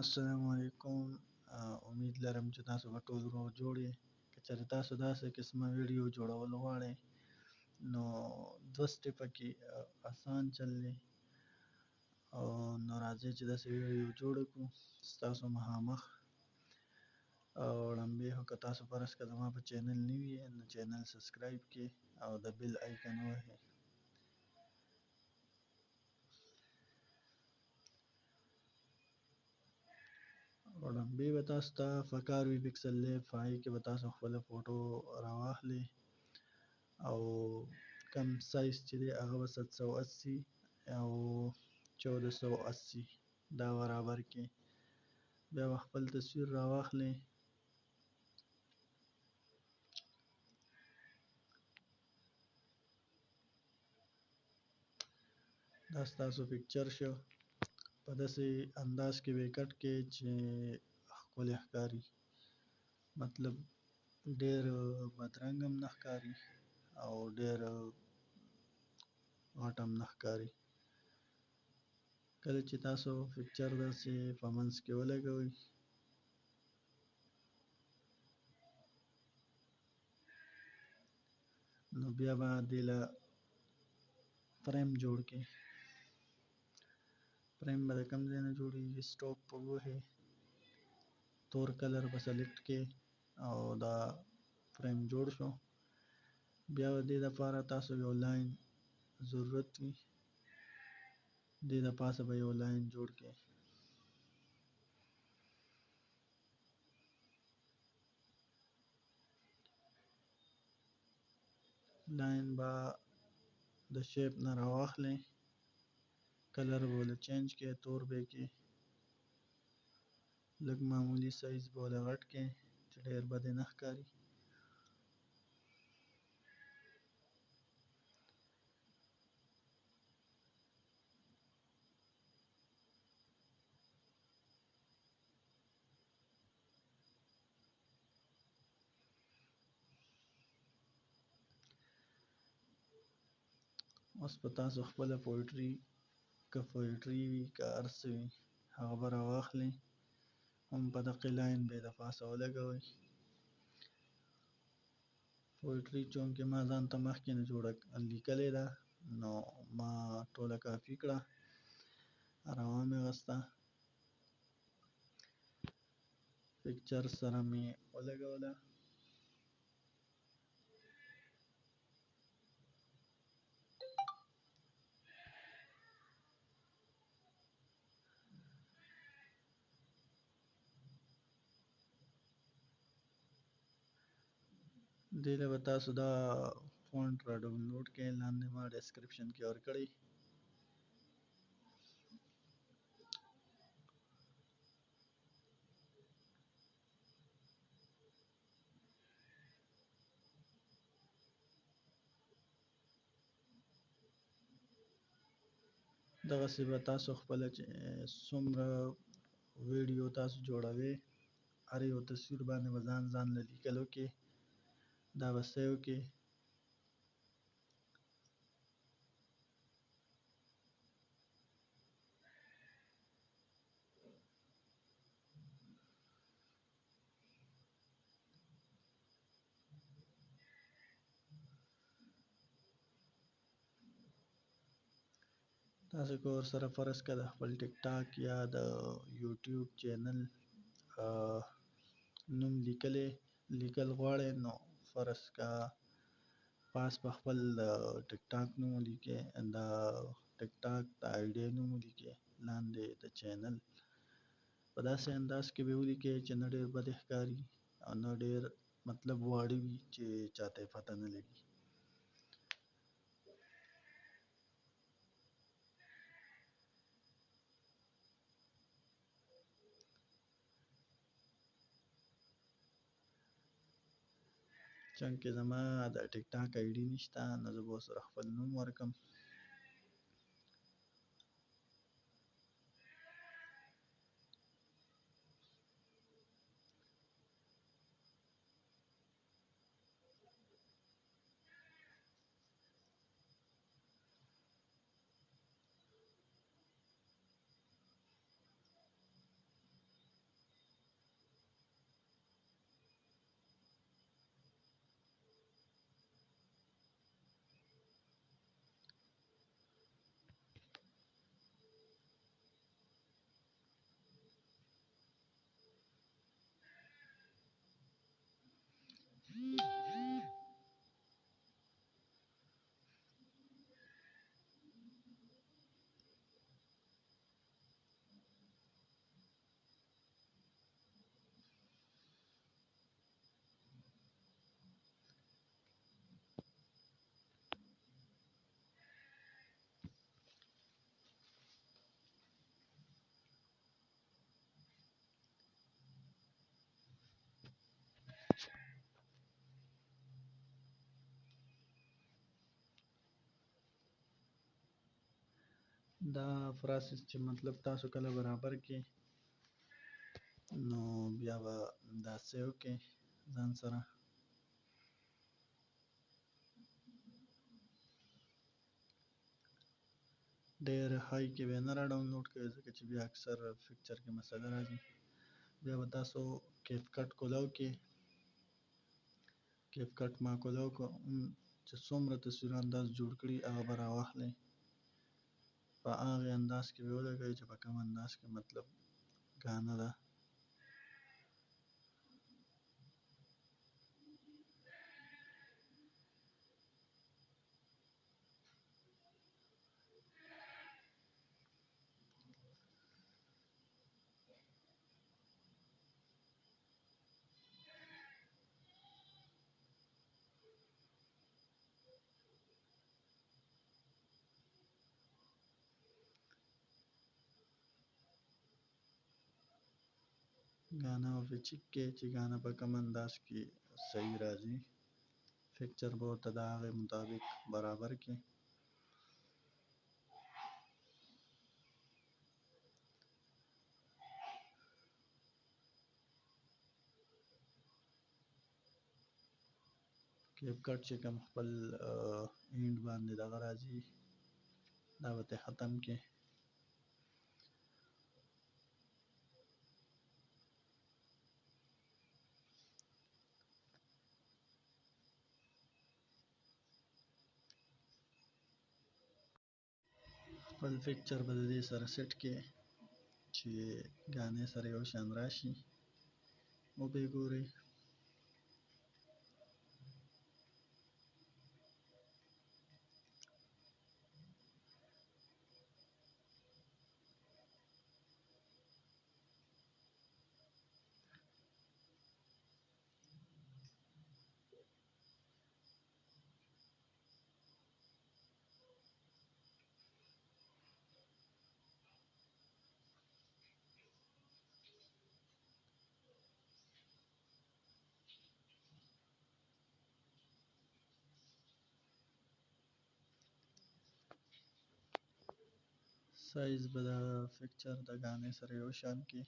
السلام علیکم. امید لرم چې تاسو به ټول روغ جوړ یې. که چېرې تاسو داسې قسمه ویډیو جوړول غواړئ نو دوه سټیپه کې اسان چل دی نو راځئ چې داسې ویډیو جوړه کړو ستاسو مخامخ. وړاندې خو که تاسو فرض که زما په چینل نوي یې نو چینل سبسکرایب کړئ او د بیل آیکن ووهئ. وړاندې به تاسو ته پکار وي پکسل لیب، په هغې کې به تاسو خپله فوټو راواخلئ او کم سایز چې دی هغه به 780 او 1480 دا برابر کړئ. بیا به خپل تصویر راواخلئ دا ستاسو پکچر شو. په داسې انداز کې به یې کټ کړئ چې ښکلی ښکاري، مطلب ډېر بدرنګ هم نه ښکاري او ډېر غټ هم نه ښکاري. کله چې تاسو پکچر داسې په منځ کې ولګوئ نو بیا به دې له فریم جوړ کړئ. فریم به د کوم ځای نه جوړېږي، سټوک په ووهئ، تور کلر به سلیکټ کړئ او دا فریم جوړ شو. بیا د دې دپاره تاسو یو لاین ضرورت وي، دې د پاسه به یو لاین جوړ کړئ. لاین به د شیپ نه راواخلئ، کلر به ورله چینج کړئ، تور به یې کړئ، لږ معمولي سایز به ورله غټ کړئ چې ډېر بد یې نه ښکاري. اوس به تاسو خپله پویټري که پویټري وي که هر څه وي هغه به راواخلئ، هم په دقې لاین به یې د پاسه ولګوئ. پویټري چونکې ما ځان ته مخکې نه لیکلې ده نو ما ټوله کاپي کړه، روا مې غسته، پکچر سره مې ولګوله. دې له به تاسو دا فونټ را ډاونلوډ کړئ، لاندې ما ډسکرپشن کې ورکړی. دغسې به تاسو خپله چې څومره ویډیو تاسو جوړوئ هر یو تصویر باندې به ځان له لیکل وکړئ، دا به سیو کړئ. تاسو که ورسره فرض که د خپل ټیک ټاک یا د یوټیوب چینل نوم لیکل غواړئ نو فرض که پاس په خپل ټیک ټاک نوم ولیکئ، د ټیک ټاک د آی ډي نوم ولیکئ، لاندې د چینل په داسې انداز کې به یې ولیکئ چې نه ډېر بد ښکاري او نه ډېر مطلب واړه وي چې چاته یې پته نه لګي. چونکې زما د ټیک ټاک آی ډي نشته نو زه به ورسره خپل نوم ورکړم. دا فراسز چې مطلب تاسو کله برابر کې نو بیا به داسې وکړئ ځان سره ډېر های کې به نه را ډاونلوډ کوئ ځکه چې بیا اکثر فکچر کې مسله راځي بیا به تاسو کیپ کټ کولاو کې کیپ کټ ما کولاو کو چې څومره تصویران تاسو جوړ کړي هغه به راواخلئ په هغه انداز کې به ولګوئ چې په کوم انداز کې مطلب ګانه ده ګانا او چیک کې چې ګانا په کوم انداز کې صحیح راځي فکچر به ورته د هغې مطابق برابر کړي کیپ کټ چې کوم خپل اینډ باندې دغه راځي دا به ترې ختم کړي خپل فکچر به د دې سره سیټ کړي چې ګانې سره یو شان راشي وبې ګورئ سایز به د فکچر د ګانې سره یو شان کړي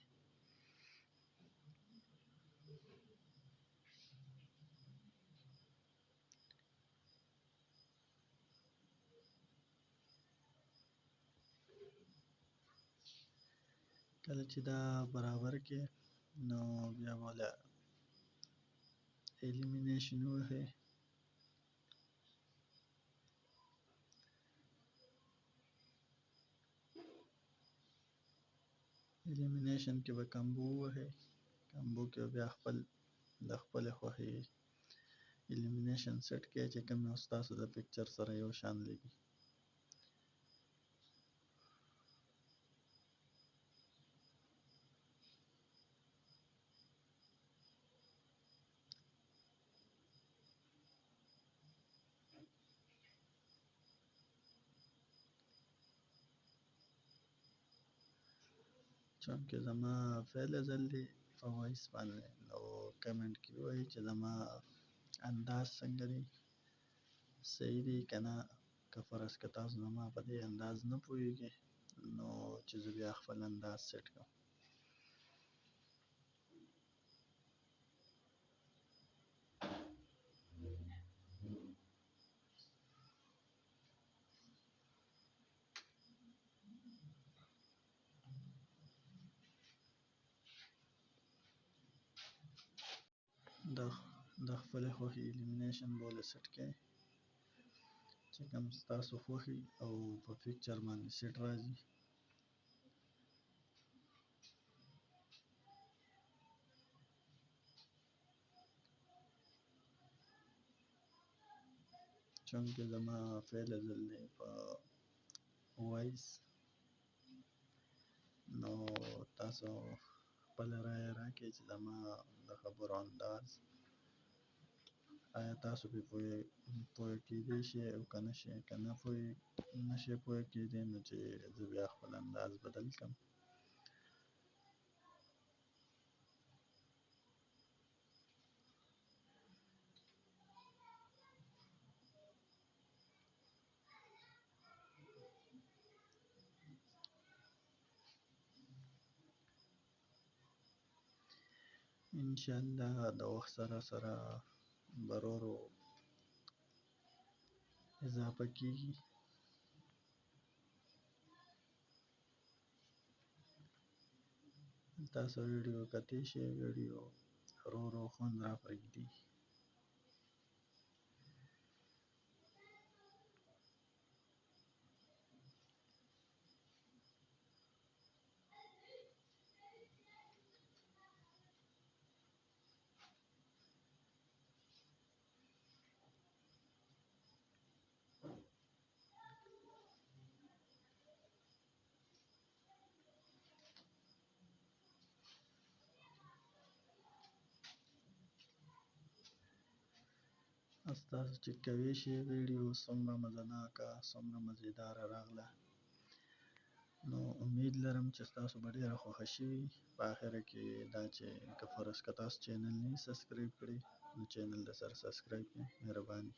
کله چې دا برابر کړي نو بیا به له الیمینیشن ووهئ الیمینیشن کې به کمبو ووهئ کمبو کې به بیا خپل د خپلې خوښې الیمینیشن سیټ کړئ چې کوم یو ستاسو د پکچر سره یو شان لګي چونکې زما فعل ځل دی په وایس باندې نو کمنټ کې ووایئ چې زما انداز څنګه دی صحیح دی که نه که فرض که تاسو زما په دې انداز نه پوهیږئ نو چې زه بیا خپل انداز سیټ کړم د خپلې خوښې الیمینیشن به له سیټ کړئ چې کوم ستاسو خوښي او په پکچر باندې سیټ راځي چونکې زما فعل ځل دی په وایس نو تاسو خپله رایه راکړئ چې زما د خبرو انداز آیا تاسو پرې پوه کېدی شئ او که نه شئ که نه شئ پوه کېدی نو چې زه بیا خپل انداز بدل کړم انشاءالله د وخت سره سره برورو اضافه کیږي. تاسو ویډیو کتئ شئ، ویډیو ورو ورو خوند را پرېږدي. تاسو چک کوئ شئ ویډیو څومره مزناکه څومره مزیداره راغله. نو امید لرم چې تاسو به ډېره خوښه شوي. په اخره کې دا چې که فرض که تاسو چینل نه سبسکرایب کړی نو چینل د سره سبسکرایب کړئ. مهرباني.